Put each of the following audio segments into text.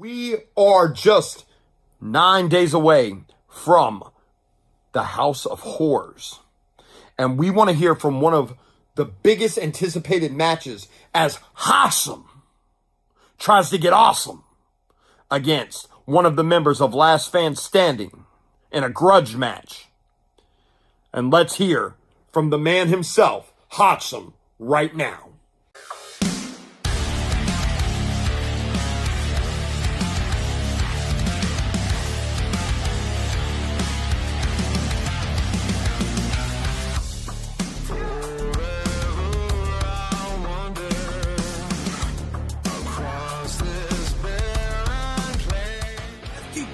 We are just 9 days away from the House of Horrors. And we want to hear from one of the biggest anticipated matches as Hossam tries to get awesome against one of the members of Last Fan Standing in a grudge match. And let's hear from the man himself, Hossam, right now.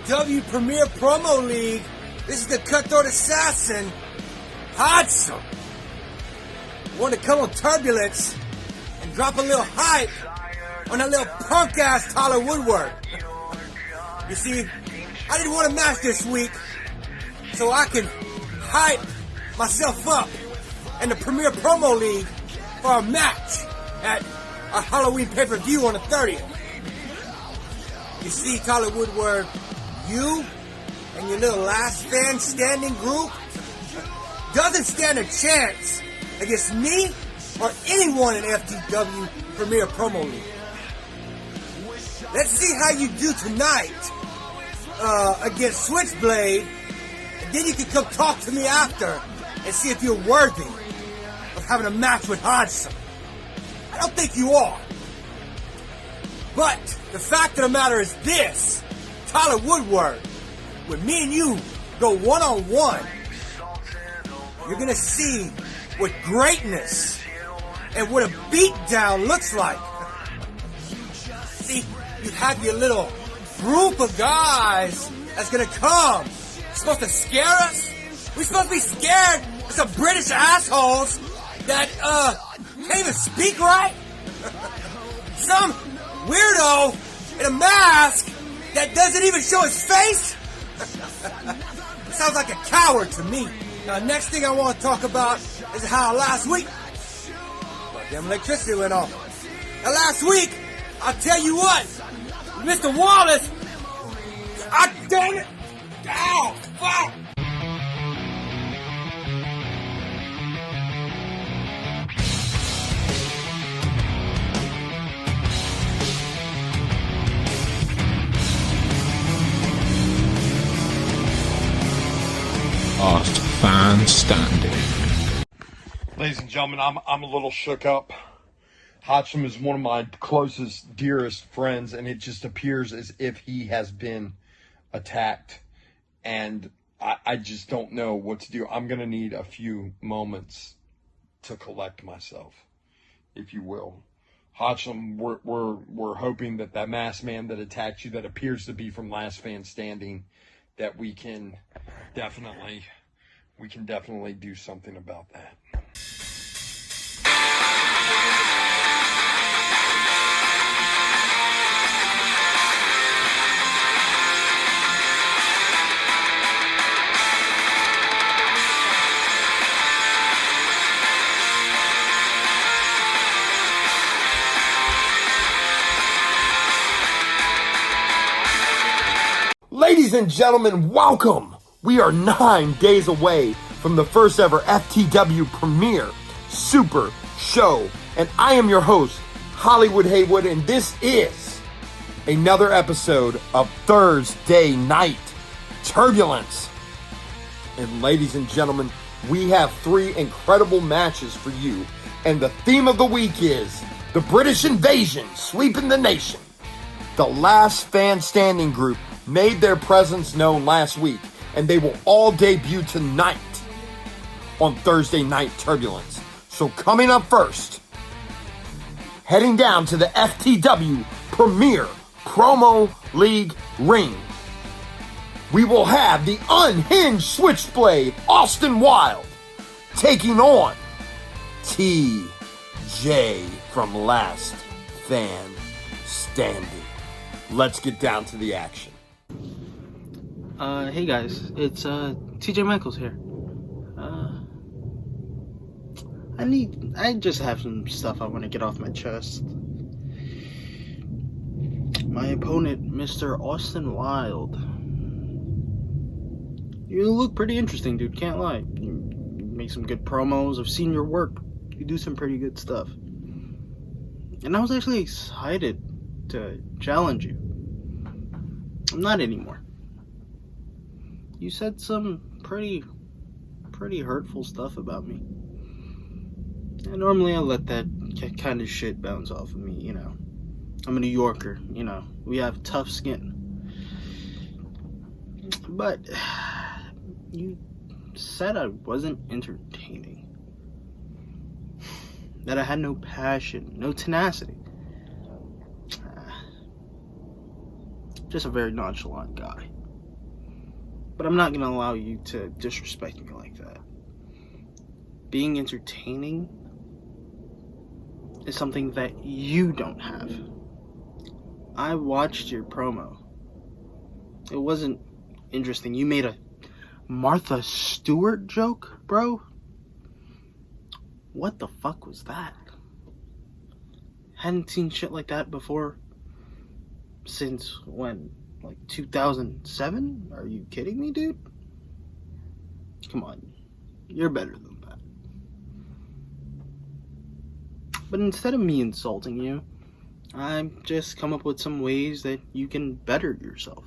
FTW Premier Promo League. This is the Cutthroat Assassin, Hossam. Want to come on Turbulence and drop a little hype on that little punk-ass Tyler Woodward. You see, I didn't want to match this week so I can hype myself up in the Premier Promo League for a match at our Halloween pay-per-view on the 30th. You see, Tyler Woodward, you and your little Last Fan Standing group doesn't stand a chance against me or anyone in FTW Premier Promo League. Let's see how you do tonight against Switchblade, and then you can come talk to me after and see if you're worthy of having a match with Hossam. I don't think you are. But the fact of the matter is this: Tyler Woodward, when me and you go one-on-one, you're gonna see what greatness and what a beatdown looks like. See, you have your little group of guys that's gonna come. You're supposed to scare us? We're supposed to be scared of some British assholes that can't even speak right? Some weirdo in a mask that doesn't even show his face? Sounds like a coward to me. Now, next thing I want to talk about is how last week, damn electricity went off. Now, last week, I'll tell you what, Mr. Wallace, dang it, ow, fuck. Last Fan Standing. Ladies and gentlemen, I'm a little shook up. Hossam is one of my closest, dearest friends, and it just appears as if he has been attacked. And I just don't know what to do. I'm going to need a few moments to collect myself, if you will. Hossam, we're hoping that masked man that attacked you, that appears to be from Last Fan Standing, that we can definitely do something about that. Ladies and gentlemen, welcome! We are 9 days away from the first ever FTW Premier Super Show. And I am your host, Hollywood Haywood, and this is another episode of Thursday Night Turbulence. And ladies and gentlemen, we have 3 incredible matches for you. And the theme of the week is the British invasion sweeping the nation. The Last Fan Standing group made their presence known last week, and they will all debut tonight on Thursday Night Turbulence. So coming up first, heading down to the FTW Premier Promo League ring, we will have the unhinged Switchblade Austin Wyld taking on TJ from Last Fan Standing. Let's get down to the action. Hey guys, it's TJ Michaels here. I just have some stuff I want to get off my chest. my opponent, Mr. Austin Wyld. You look pretty interesting, dude, can't lie. You make some good promos, I've seen your work. You do some pretty good stuff. And I was actually excited to challenge you. I'm not anymore. You said some pretty hurtful stuff about me. And normally I let that kind of shit bounce off of me, you know. I'm a New Yorker, you know. We have tough skin. But you said I wasn't entertaining. That I had no passion, no tenacity. Just a very nonchalant guy. But I'm not going to allow you to disrespect me like that. Being entertaining is something that you don't have. I watched your promo. It wasn't interesting. You made a Martha Stewart joke, bro? What the fuck was that? Hadn't seen shit like that before. Since when? Like 2007? Are you kidding me, dude? Come on. You're better than that. But instead of me insulting you, I've just come up with some ways that you can better yourself.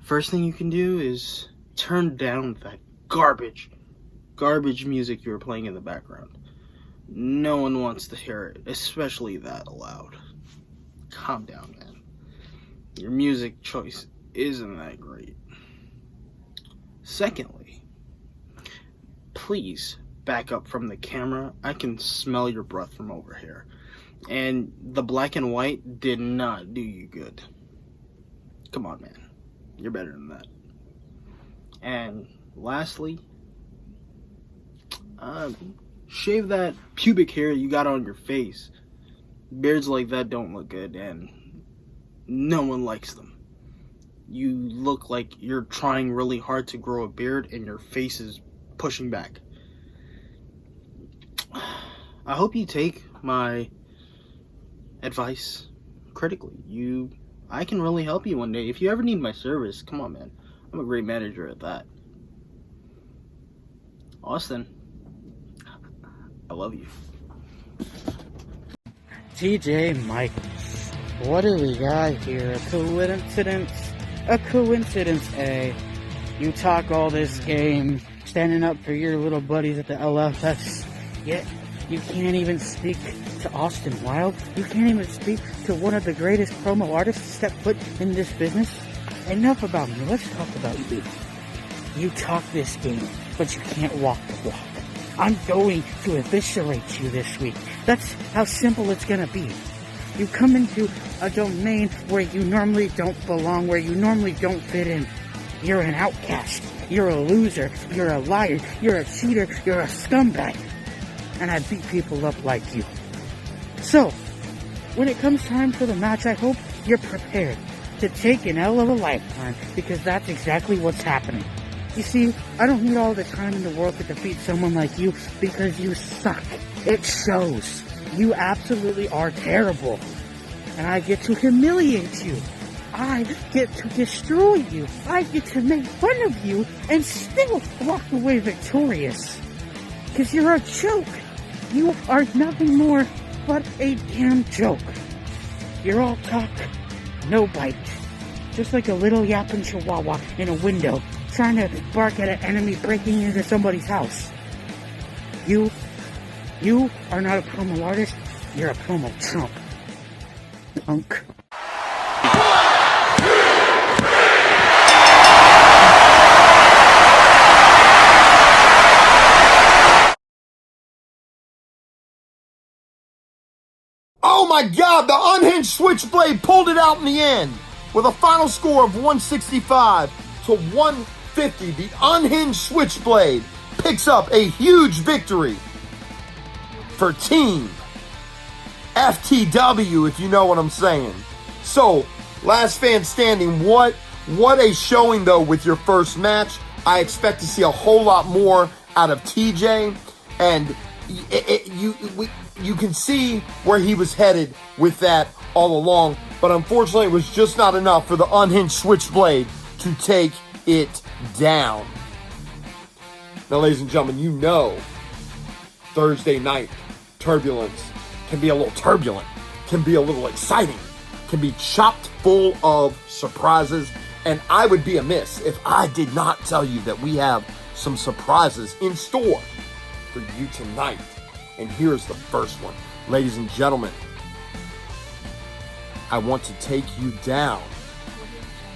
First thing you can do is turn down that garbage music you were playing in the background. No one wants to hear it, especially that loud. Calm down, man. Your music choice isn't that great. Secondly, please back up from the camera. I can smell your breath from over here. And the black and white did not do you good. Come on, man. You're better than that. And lastly, shave that pubic hair you got on your face. Beards like that don't look good, and no one likes them. You look like you're trying really hard to grow a beard, and your face is pushing back. I hope you take my advice critically. I can really help you one day. If you ever need my service, come on, man. I'm a great manager at that. Austin, I love you. TJ Michaels. What do we got here? A coincidence? A coincidence, eh? You talk all this game, standing up for your little buddies at the LFS, yet you can't even speak to Austin Wyld. You can't even speak to one of the greatest promo artists to step foot in this business. Enough about me. Let's talk about you. You talk this game, but you can't walk the walk. I'm going to eviscerate you this week. That's how simple it's gonna be. You come into a domain where you normally don't belong, where you normally don't fit in. You're an outcast. You're a loser. You're a liar. You're a cheater. You're a scumbag. And I beat people up like you. So, when it comes time for the match, I hope you're prepared to take an L of a lifetime, because that's exactly what's happening. You see, I don't need all the time in the world to defeat someone like you, because you suck. It shows. You absolutely are terrible. And I get to humiliate you. I get to destroy you. I get to make fun of you and still walk away victorious. Because you're a joke. You are nothing more but a damn joke. You're all talk, no bite. Just like a little yapping chihuahua in a window, trying to bark at an enemy breaking into somebody's house. You are not a promo artist, you're a promo chump. Punk. Oh my God, the unhinged Switchblade pulled it out in the end. With a final score of 165 to 150, the unhinged Switchblade picks up a huge victory for Team FTW, if you know what I'm saying. So, last fan standing, what a showing though with your first match. I expect to see a whole lot more out of TJ, and you can see where he was headed with that all along, but unfortunately it was just not enough for the unhinged Switchblade to take it down. Now, ladies and gentlemen, you know Thursday Night Turbulence can be a little turbulent, can be a little exciting, can be chopped full of surprises, and I would be amiss if I did not tell you that we have some surprises in store for you tonight. And here's the first one. Ladies and gentlemen, I want to take you down.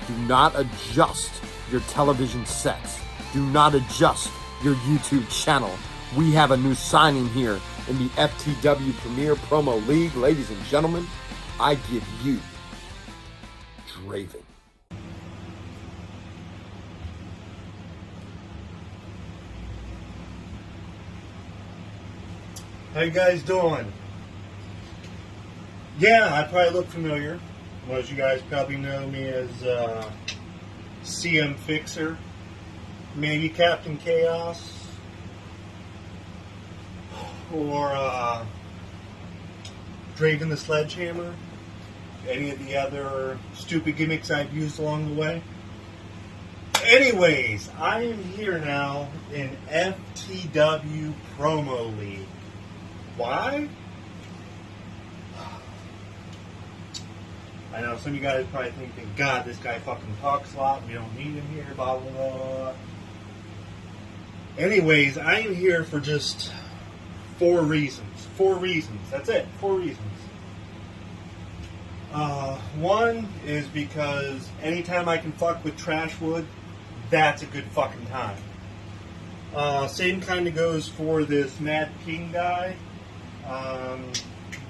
Do not adjust your television sets. Do not adjust your YouTube channel. We have a new signing here in the FTW Premier Promo League. Ladies and gentlemen, I give you Draven. How you guys doing? Yeah, I probably look familiar. Most of you guys probably know me as CM Fixer, maybe Captain Chaos, or Draven the Sledgehammer, any of the other stupid gimmicks I've used along the way. Anyways, I am here now in FTW Promo League. Why? I know some of you guys probably thinking, God, this guy fucking talks a lot. We don't need him here, blah, blah, blah. Anyways, I am here for just 4 reasons. 4 reasons. That's it. 4 reasons. One is because anytime I can fuck with Trashwood, that's a good fucking time. Same kind of goes for this Mad King guy.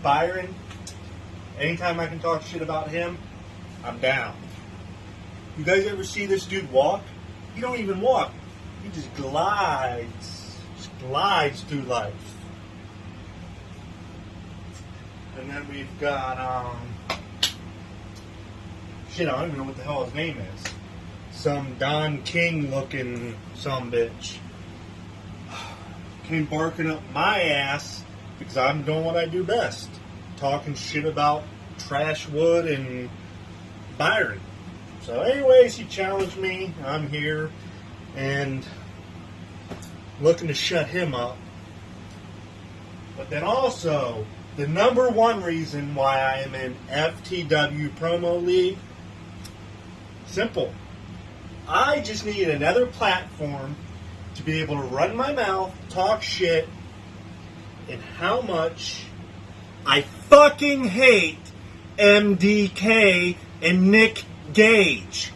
Byron, anytime I can talk shit about him, I'm down. You guys ever see this dude walk? He don't even walk. He just glides through life. And then we've got, shit, I don't even know what the hell his name is. Some Don King looking sumbitch. Came barking up my ass because I'm doing what I do best. Talking shit about Trashwood and Byron. So anyways, he challenged me. I'm here and looking to shut him up. But then also, the number one reason why I am in FTW Promo League, simple. I just need another platform to be able to run my mouth, talk shit, and how much I fucking hate MDK and Nick Gage.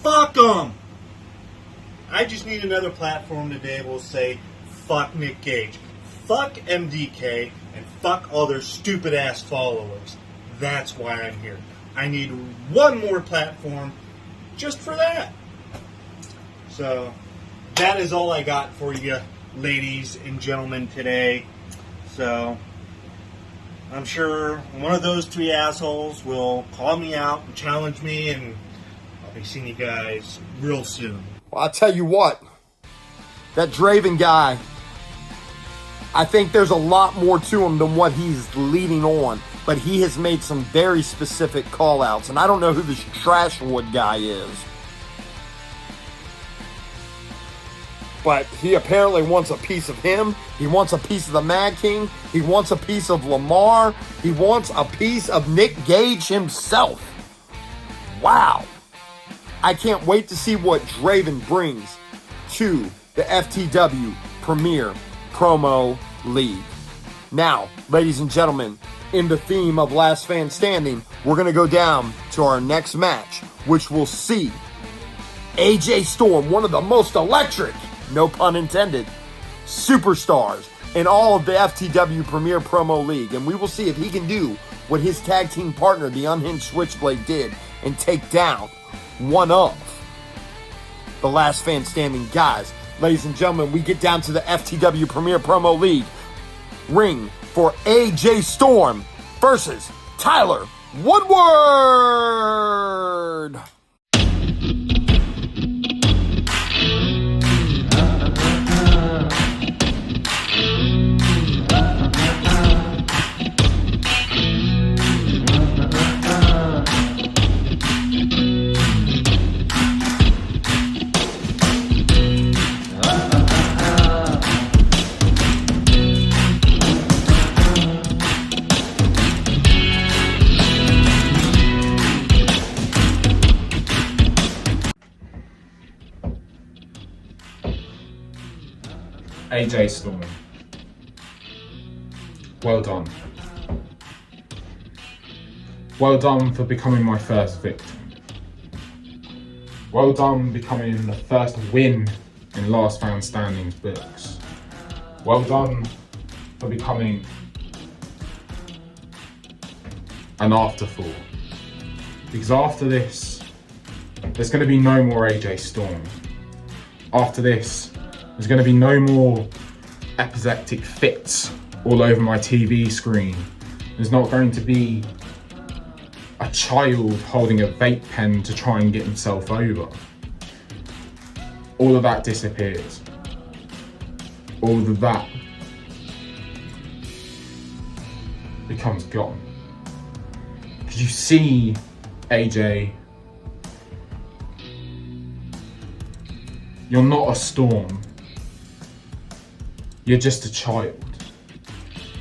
Fuck them. I just need another platform to be able to say, fuck Nick Gage, fuck MDK, and fuck all their stupid ass followers. That's why I'm here. I need one more platform just for that. So, that is all I got for you, ladies and gentlemen, today. So, I'm sure one of those 3 assholes will call me out and challenge me, and I'll be seeing you guys real soon. Well, I'll tell you what, that Draven guy, I think there's a lot more to him than what he's leading on, but he has made some very specific call-outs, and I don't know who this Trashwood guy is. But he apparently wants a piece of him. He wants a piece of the Mad King. He wants a piece of Lamar. He wants a piece of Nick Gage himself. Wow. I can't wait to see what Draven brings to the FTW Premier Promo League. Now, ladies and gentlemen, in the theme of Last Fan Standing, we're going to go down to our next match, which will see AJ Storm, one of the most electric, no pun intended, superstars in all of the FTW Premier Promo League. And we will see if he can do what his tag team partner, the Unhinged Switchblade, did and take down one of the Last Fan Standing guys. Ladies and gentlemen, we get down to the FTW Premier Promo League ring for AJ Storm versus Tyler Woodward. AJ Storm, well done. Well done for becoming my first victim. Well done becoming the first win in Last Man Standing's books. Well done for becoming an afterthought. Because after this, there's going to be no more AJ Storm. After this, there's going to be no more epileptic fits all over my TV screen. There's not going to be a child holding a vape pen to try and get himself over. All of that disappears. All of that becomes gone. Because you see, AJ, you're not a Storm. You're just a child.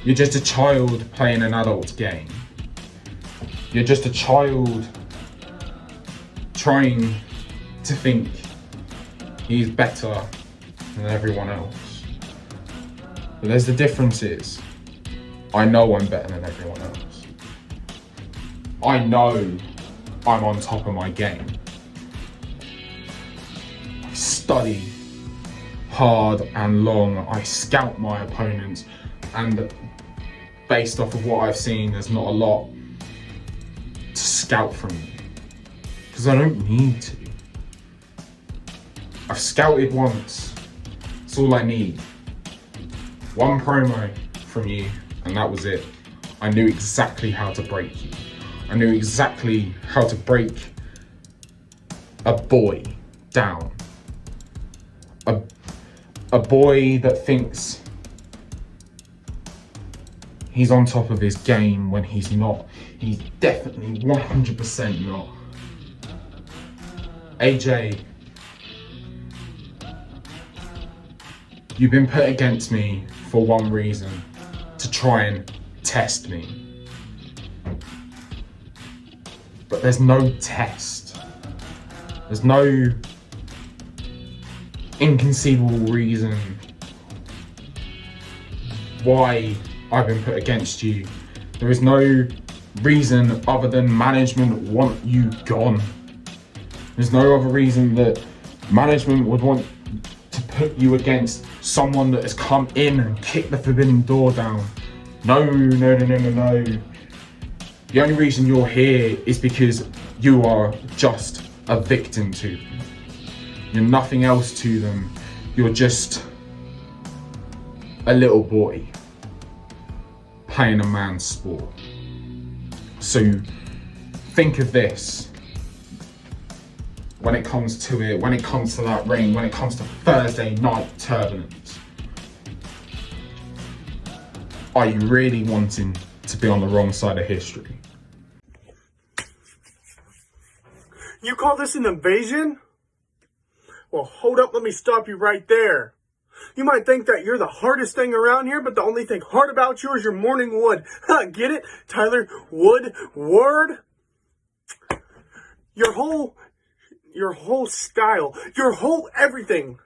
You're just a child playing an adult game. You're just a child trying to think he's better than everyone else. But there's the difference is, I know I'm better than everyone else. I know I'm on top of my game. I study hard and long. I scout my opponents, and based off of what I've seen, there's not a lot to scout from me, because I don't need to. I've scouted once. That's all I need. One promo from you, and that was it. I knew exactly how to break you. I knew exactly how to break a boy down. A boy that thinks he's on top of his game when he's not. He's definitely 100% not. AJ, you've been put against me for one reason, to try and test me. But there's no test. There's no inconceivable reason why I've been put against you. There is no reason other than management want you gone. There's no other reason that management would want to put you against someone that has come in and kicked the forbidden door down. No. The only reason you're here is because you are just a victim to them. You're nothing else to them. You're just a little boy playing a man's sport. So think of this when it comes to it, when it comes to that ring, when it comes to Thursday Night Turbulence. Are you really wanting to be on the wrong side of history? You call this an invasion? Well, hold up, let me stop you right there. You might think that you're the hardest thing around here, but the only thing hard about you is your morning wood. Get it? Tyler Woodward? Your whole style, your whole everything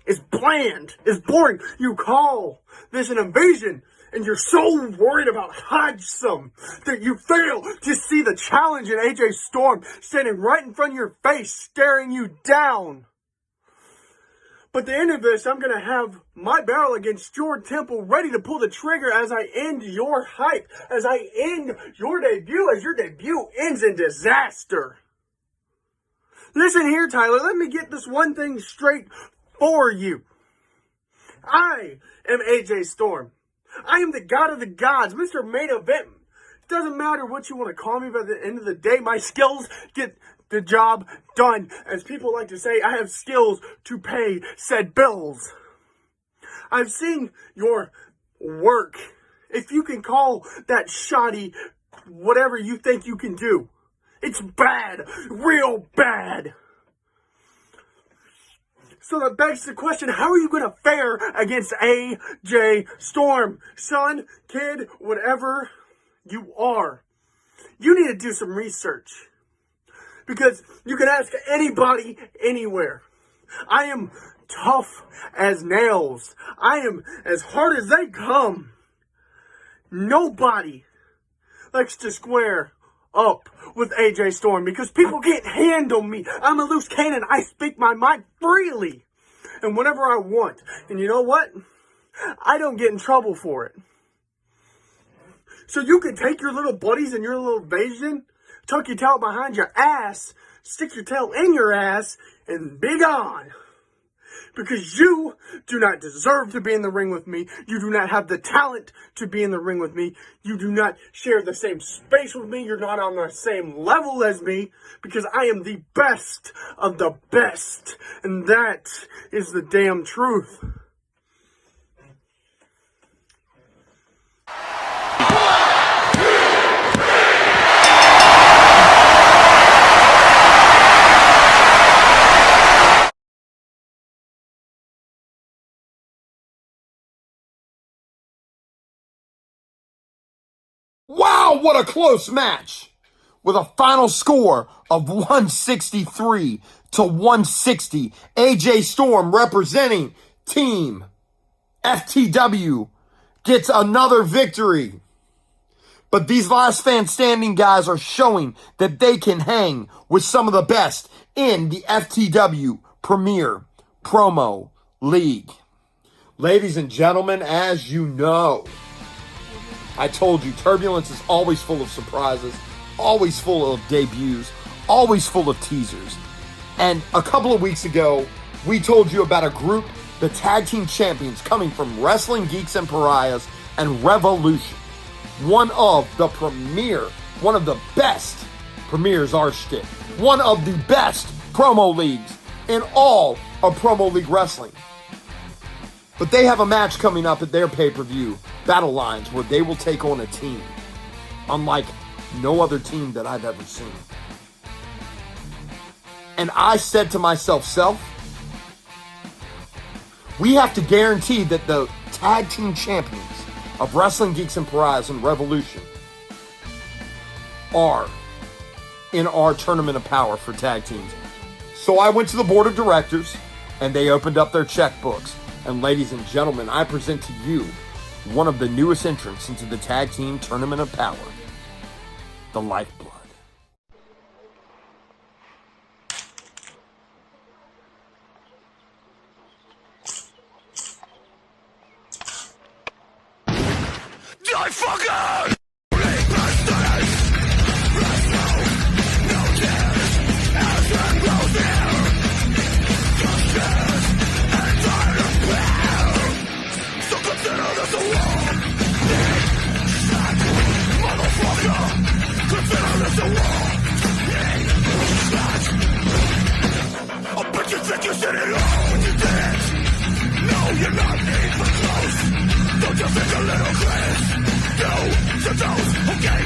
is bland, is boring. You call this an invasion, and you're so worried about Hodgson that you fail to see the challenge in AJ Storm standing right in front of your face, staring you down. But at the end of this, I'm going to have my barrel against your temple ready to pull the trigger as I end your hype, as I end your debut, as your debut ends in disaster. Listen here, Tyler, let me get this one thing straight for you. I am AJ Storm. I am the god of the gods, Mr. Main Event. It doesn't matter what you want to call me, but at the end of the day, my skills get the job done. As people like to say, I have skills to pay said bills. I've seen your work. If you can call that shoddy whatever you think you can do, it's bad, real bad. So that begs the question, how are you going to fare against AJ Storm? Son, kid, whatever you are. You need to do some research. Because you can ask anybody, anywhere. I am tough as nails. I am as hard as they come. Nobody likes to square up with AJ Storm because people can't handle me. I'm a loose cannon. I speak my mind freely and whenever I want. And you know what? I don't get in trouble for it. So you can take your little buddies and your little invasion, tuck your tail behind your ass, stick your tail in your ass, and be gone. Because you do not deserve to be in the ring with me. You do not have the talent to be in the ring with me. You do not share the same space with me. You're not on the same level as me. Because I am the best of the best. And that is the damn truth. Wow, what a close match! With a final score of 163 to 160. AJ Storm representing Team FTW gets another victory. But these last fan standing guys are showing that they can hang with some of the best in the FTW Premier Promo League. Ladies and gentlemen, as you know, I told you, Turbulence is always full of surprises, always full of debuts, always full of teasers. And a couple of weeks ago, we told you about a group, the Tag Team Champions, coming from Wrestling Geeks and Pariahs and Revolution. One of the best premiers our shtick. One of the best promo leagues in all of Promo League Wrestling. But they have a match coming up at their pay-per-view, Battle Lines, where they will take on a team unlike no other team that I've ever seen. And I said to myself, we have to guarantee that the Tag Team Champions of Wrestling Geeks and Pariahs and Revolution are in our Tournament of Power for tag teams. So I went to the board of directors, and they opened up their checkbooks. And ladies and gentlemen, I present to you one of the newest entrants into the Tag Team Tournament of Power, the Lifeblood. Die fucker! I bet you think you said it all when you did. No, you're not even close. Don't you think a little glance? Do to those, okay?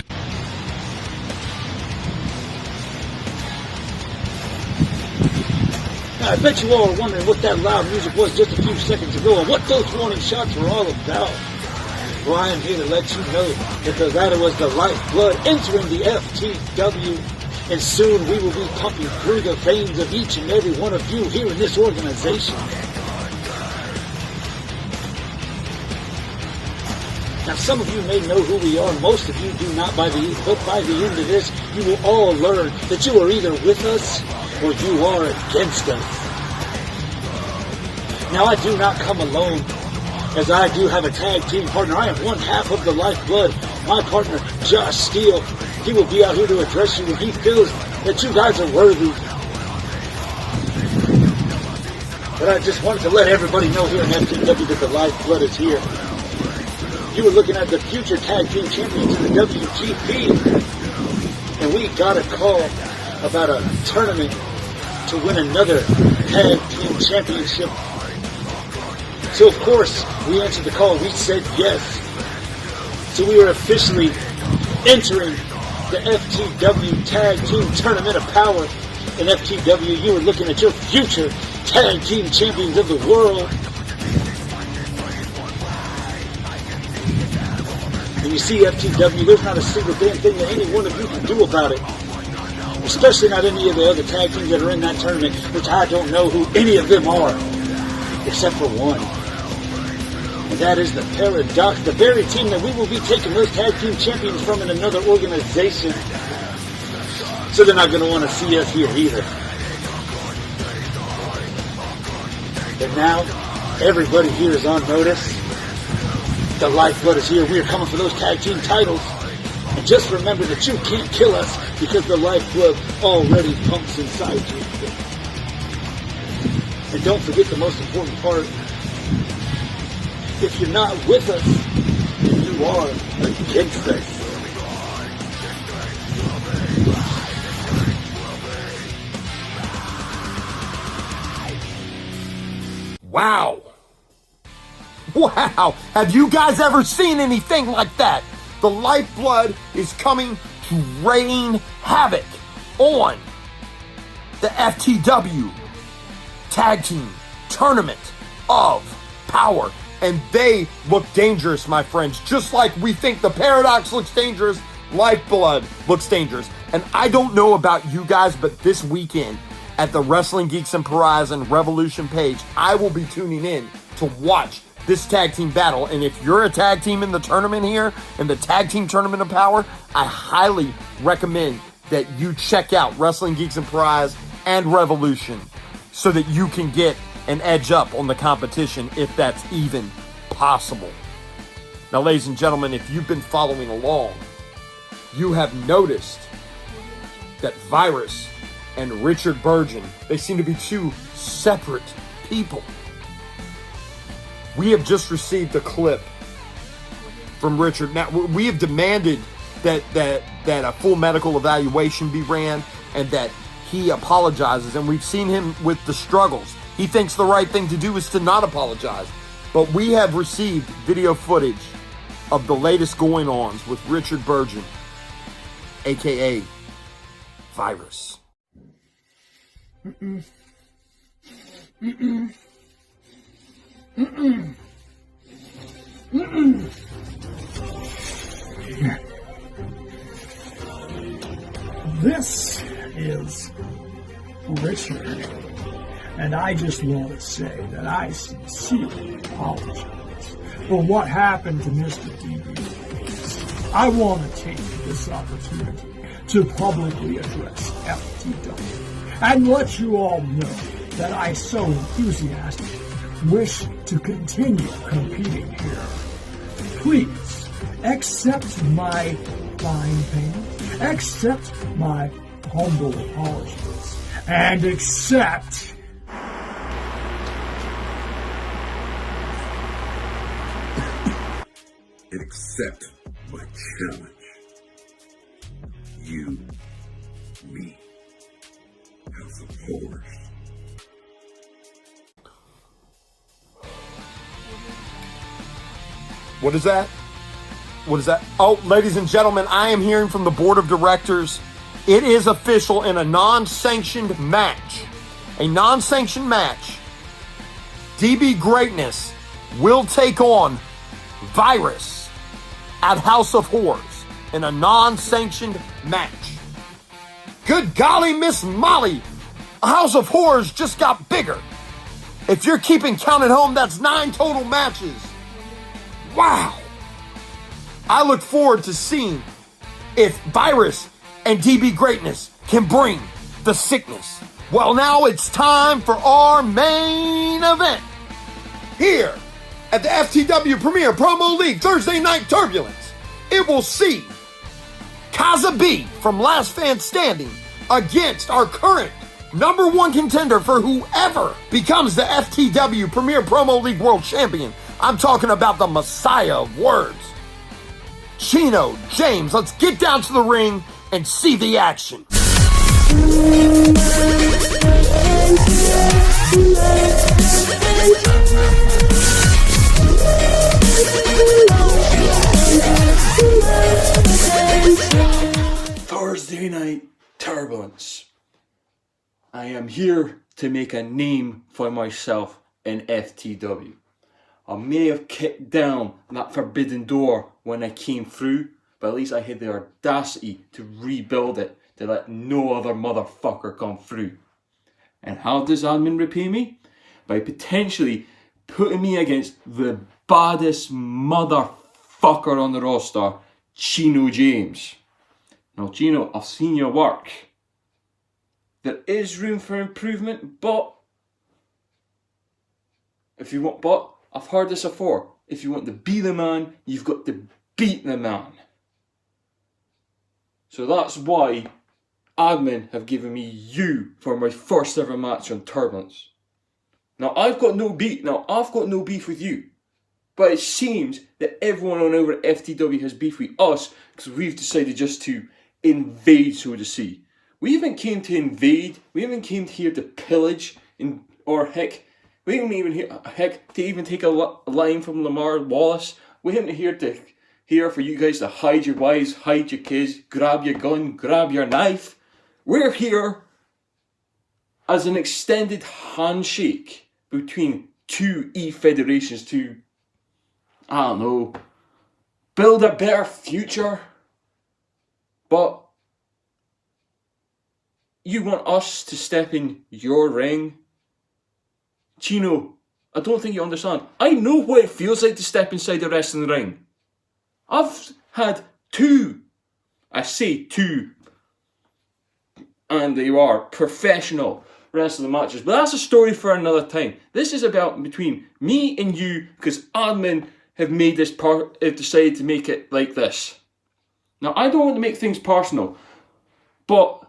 Now, I bet you all are wondering what that loud music was just a few seconds ago and what those warning shots were all about. Well, I am here to let you know because that was the Lifeblood entering the FTW. And soon we will be pumping through the veins of each and every one of you here in this organization. Now, some of you may know who we are. Most of you do not. But by the end of this, you will all learn that you are either with us or you are against us. Now, I do not come alone, as I do have a tag team partner. I am one half of the Lifeblood. My partner, Josh Steele. He will be out here to address you when he feels that you guys are worthy. But I just wanted to let everybody know here in FTW that the Lifeblood is here. You were looking at the future tag team champions in the WGP. And we got a call about a tournament to win another tag team championship. So of course, we answered the call. We said yes. So we are officially entering the FTW Tag Team Tournament of Power. In FTW, you are looking at your future tag team champions of the world. And you see, FTW, there's not a single damn thing that any one of you can do about it. especially not any of the other tag teams that are in that tournament, which I don't know who any of them are, except for one. And that is the Paradox, the very team that we will be taking those tag team champions from in another organization. So they're not going to want to see us here either. But now, everybody here is on notice. The Lifeblood is here. We are coming for those tag team titles. And just remember that you can't kill us because the Lifeblood already pumps inside you. And don't forget the most important part. If you're not with us, you are against us. Wow. Wow. Have you guys ever seen anything like that? The Lifeblood is coming to rain havoc on the FTW Tag Team Tournament of Power. And they look dangerous, my friends. Just like we think the Paradox looks dangerous, Lifeblood looks dangerous. And I don't know about you guys, but this weekend at the Wrestling Geeks and Pariahs and Revolution page, I will be tuning in to watch this tag team battle. And if you're a tag team in the tournament here, in the Tag Team Tournament of Power, I highly recommend that you check out Wrestling Geeks and Pariahs and Revolution so that you can get an edge up on the competition if that's even possible. Now, ladies and gentlemen, if you've been following along, you have noticed that Vyrus and Richard Burgeon, they seem to be two separate people. We have just received a clip from Richard. Now, we have demanded that a full medical evaluation be ran and that he apologizes, and we've seen him with the struggles. He thinks the right thing to do is to not apologize. But we have received video footage of the latest going-ons with Richard Burgeon, a.k.a. Vyrus. This is Richard, and I just want to say that I sincerely apologize for what happened to Mr. DB. I want to take this opportunity to publicly address FTW and let you all know that I so enthusiastically wish to continue competing here. Please accept my fine payment, accept my humble apologies, and accept and accept my challenge. You, me, House of Horrors. What is that? What is that? Oh, ladies and gentlemen, I am hearing from the board of directors. It is official in a non-sanctioned match. A non-sanctioned match. DB Greatness will take on Vyrus at House of Horrors in a non-sanctioned match. Good golly, Miss Molly. House of Horrors just got bigger. If you're keeping count at home, that's 9 total matches. Wow. I look forward to seeing if Vyrus and DB Greatness can bring the sickness. Well, now it's time for our main event here at the FTW Premier Promo League Thursday Night Turbulence. It will see Cazza B from Last Man Standing against our current #1 contender for whoever becomes the FTW Premier Promo League World Champion. I'm talking about the Messiah of Words, Chino Jamez. Let's get down to the ring and see the action. Thursday Night Turbulence. I am here to make a name for myself in FTW. I may have kicked down that forbidden door when I came through, but at least I had the audacity to rebuild it to let no other motherfucker come through. And how does admin repay me? By potentially putting me against the baddest motherfucker on the roster, Chino Jamez. Now, Chino, I've seen your work. There is room for improvement, but I've heard this before. If you want to be the man, you've got to beat the man. So that's why admin have given me you for my first ever match on Turbulence. Now I've got no beef with you. But it seems that everyone on over at FTW has beef with us because we've decided just to invade, so to say. We haven't came to invade, we haven't came here to pillage, we haven't even to even take a line from Lamar Wallace. We haven't here for you guys to hide your wives, hide your kids, grab your gun, grab your knife. We're here as an extended handshake between two E-federations to, I don't know, build a better future. But you want us to step in your ring? Chino, I don't think you understand. I know what it feels like to step inside the wrestling ring. I've had two, and they are professional wrestling matches. But that's a story for another time. This is about between me and you, because admin have made this have decided to make it like this. Now, I don't want to make things personal, but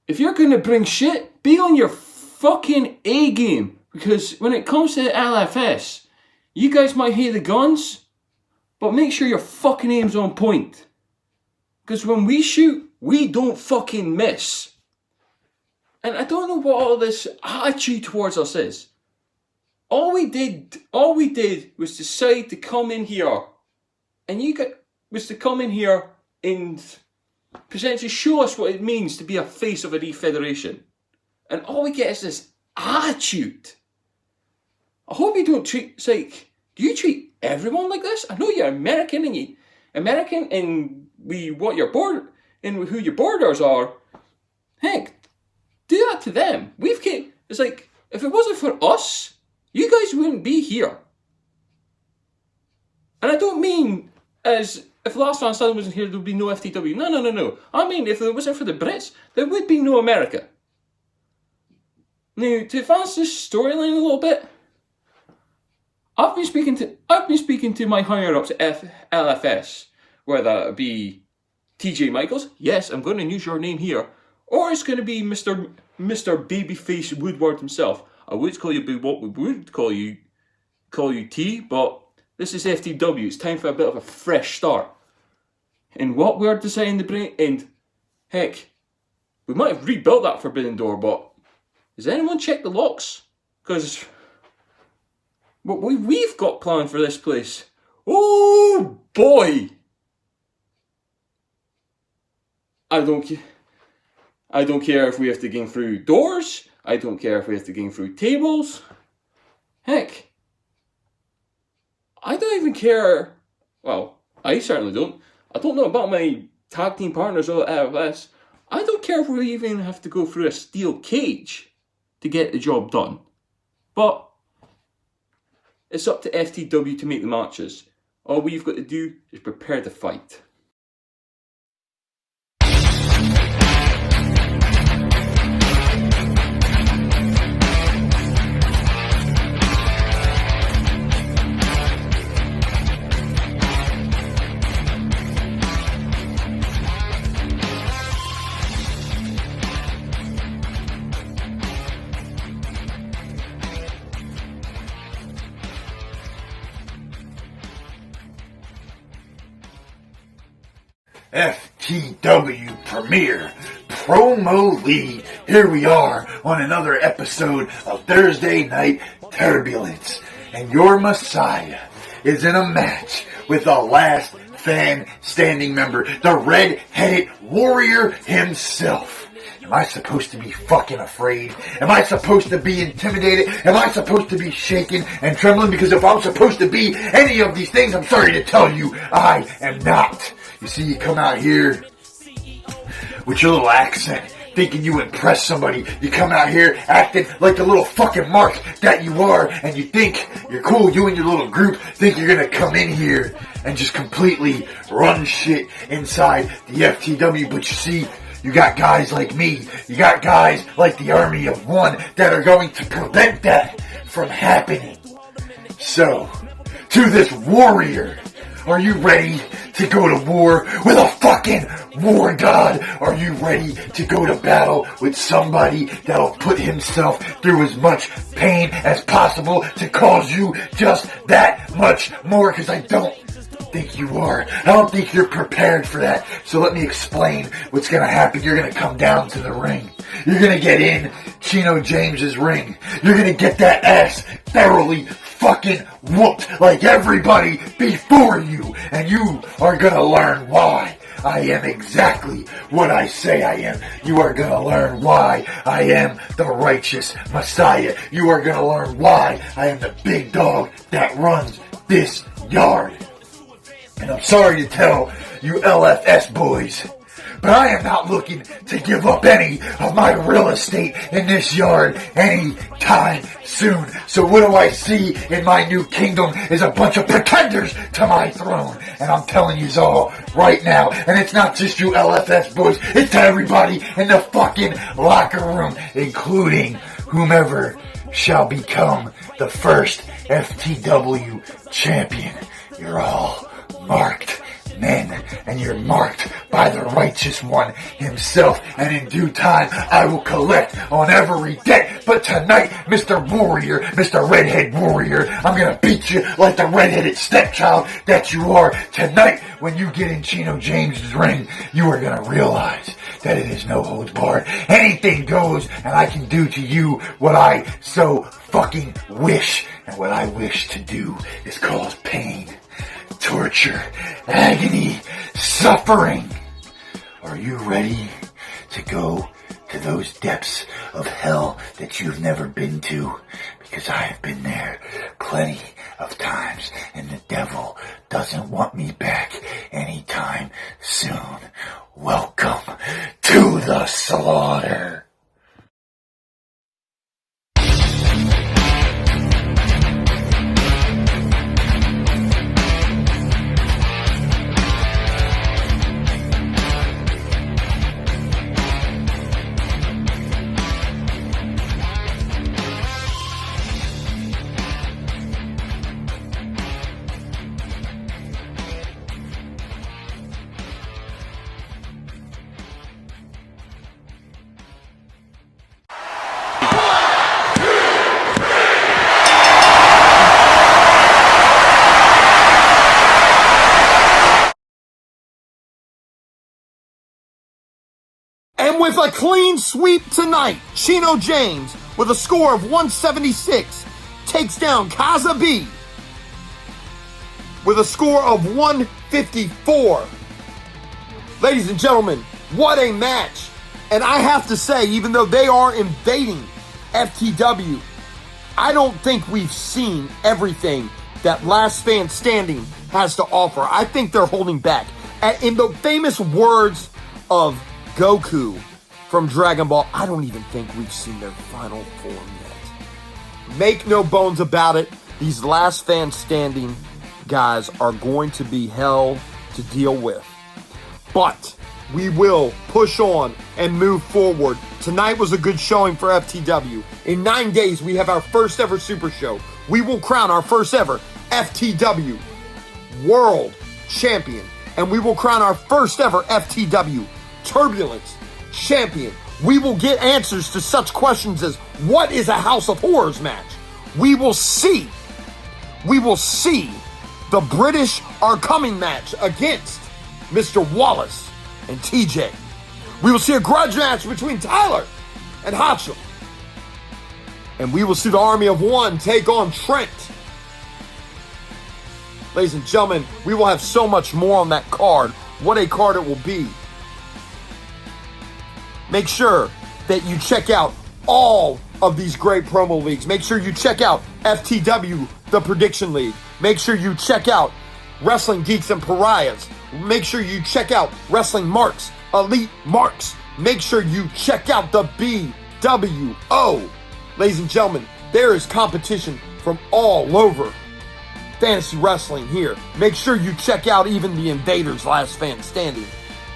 if you're going to bring shit, be on your fucking A game. Because when it comes to LFS, you guys might hate the guns, but make sure your fucking aim's on point. Because when we shoot, we don't fucking miss. And I don't know what all this attitude towards us is. All we did was decide to come in here, and was to come in here and potentially show us what it means to be a face of an E-Federation. And all we get is this attitude. I hope you don't treat, it's like, do you treat everyone like this? I know you're American and what your board and who your borders are. Heck, do that to them. It's like, if it wasn't for us, you guys wouldn't be here. And I don't mean as if Last Man Standing wasn't here, there would be no FTW. No. I mean, if it wasn't for the Brits, there would be no America. Now, to advance this storyline a little bit, I've been speaking to my higher ups at LFS, whether it be TJ Michaels, yes, I'm going to use your name here, or it's going to be Mr. Babyface Woodward himself. I would call you what we would call you T, but this is FTW. It's time for a bit of a fresh start. And what we're deciding to bring, and heck, we might have rebuilt that Forbidden Door, but has anyone checked the locks? Because what we've got planned for this place, oh boy! I don't care if we have to gain through doors. I don't care if we have to gain through tables. Heck, I don't even care. Well, I certainly don't. I don't know about my tag team partners or LFS. I don't care if we even have to go through a steel cage to get the job done. But it's up to FTW to make the matches. All we've got to do is prepare to fight. FTW Premier Promo League. Here we are on another episode of Thursday Night Turbulence. And your Messiah is in a match with the last fan standing member, the red-headed warrior himself. Am I supposed to be fucking afraid? Am I supposed to be intimidated? Am I supposed to be shaking and trembling? Because if I'm supposed to be any of these things, I'm sorry to tell you, I am not. You see, you come out here with your little accent, thinking you impress somebody. You come out here acting like the little fucking mark that you are, and you think you're cool. You and your little group think you're gonna come in here and just completely run shit inside the FTW, but you see, you got guys like me, you got guys like the Army of One that are going to prevent that from happening. So, to this warrior, are you ready to go to war with a fucking war god? Are you ready to go to battle with somebody that'll put himself through as much pain as possible to cause you just that much more? Because I don't think you are. I don't think you're prepared for that. So let me explain what's going to happen. You're going to come down to the ring. You're going to get in Chino Jamez' ring. You're going to get that ass thoroughly fucking whooped like everybody before you. And you are going to learn why I am exactly what I say I am. You are going to learn why I am the righteous Messiah. You are going to learn why I am the big dog that runs this yard. And I'm sorry to tell you LFS boys, but I am not looking to give up any of my real estate in this yard anytime soon. So what do I see in my new kingdom is a bunch of pretenders to my throne. And I'm telling you all right now, and it's not just you LFS boys, it's to everybody in the fucking locker room, including whomever shall become the first FTW champion. You're all marked men, and you're marked by the righteous one himself, and in due time I will collect on every debt. But tonight, Mr. Warrior, Mr. Redhead Warrior, I'm gonna beat you like the redheaded stepchild that you are. Tonight, when you get in Chino Jamez' ring, you are gonna realize that it is no holds barred. Anything goes, and I can do to you what I so fucking wish. And what I wish to do is cause pain, torture, agony, suffering. Are you ready to go to those depths of hell that you've never been to? Because I have been there plenty of times, and the devil doesn't want me back anytime soon. Welcome to the slaughter. And with a clean sweep tonight, Chino Jamez, with a score of 176, takes down Cazza B with a score of 154. Ladies and gentlemen, what a match. And I have to say, even though they are invading FTW, I don't think we've seen everything that Last Man Standing has to offer. I think they're holding back. In the famous words of Goku from Dragon Ball, I don't even think we've seen their final form yet. Make no bones about it, these Last Man Standing guys are going to be hell to deal with. But we will push on and move forward. Tonight was a good showing for FTW. In 9 days, we have our first ever Super Show. We will crown our first ever FTW World Champion. And we will crown our first ever FTW Turbulence Champion. We will get answers to such questions as, what is a House of Horrors match? We will see. We will see the British Are Coming match against Mr. Wallace and TJ. We will see a grudge match between Tyler and Hotchel. And we will see the Army of One take on Trent. Ladies and gentlemen, we will have so much more on that card. What a card it will be. Make sure that you check out all of these great promo leagues. Make sure you check out FTW, the Prediction League. Make sure you check out Wrestling Geeks and Pariahs. Make sure you check out Wrestling Marks elite marks. Make sure you check out the BWO. Ladies and gentlemen, there is competition from all over fantasy wrestling here. Make sure you check out even the Invaders Last Fan Standing.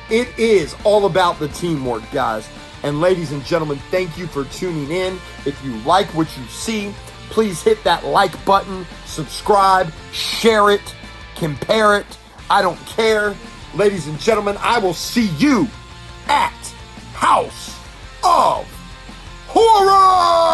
It is all about the teamwork, guys. And ladies and gentlemen, thank you for tuning in. If you like what you see, please hit that like button, subscribe, share it, compare it. I don't care. Ladies and gentlemen, I will see you at House of Horror!